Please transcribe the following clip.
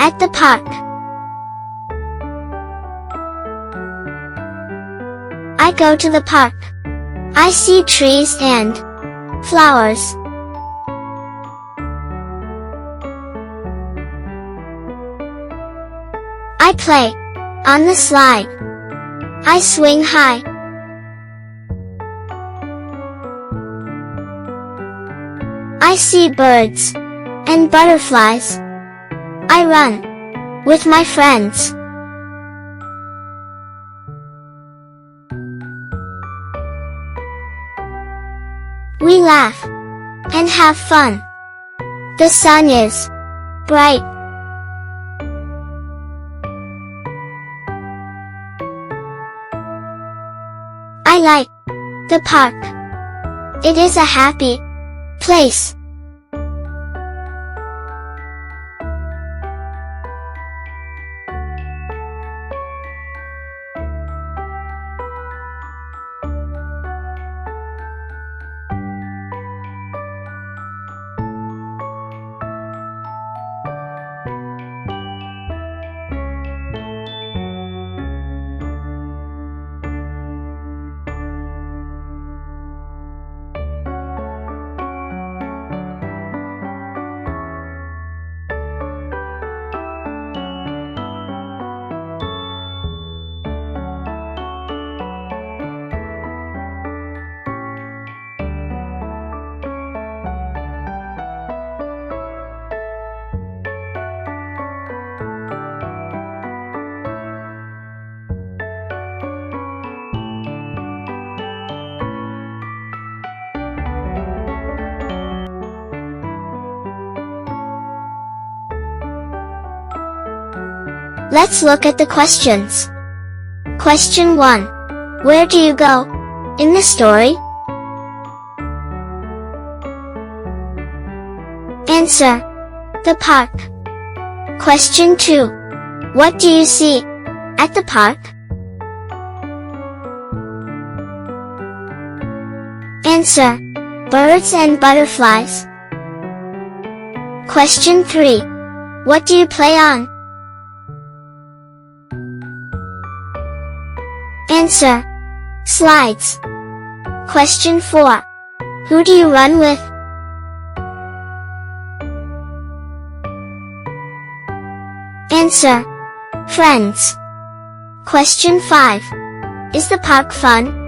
at the park? I go to the park. I see trees and flowers. I play on the slide. I swing high. I see birds and butterflies. I run with my friends. We laugh and have fun. The sun is bright. I like the park. It is a happy place. Let's look at the questions. Question 1. Where do you go in the story? Answer: the park. Question 2. What do you see at the park? Answer: birds and butterflies. Question 3. What do you play on? Answer: slides. Question 4. Who do you run with? Answer: friends. Question 5. Is the park fun?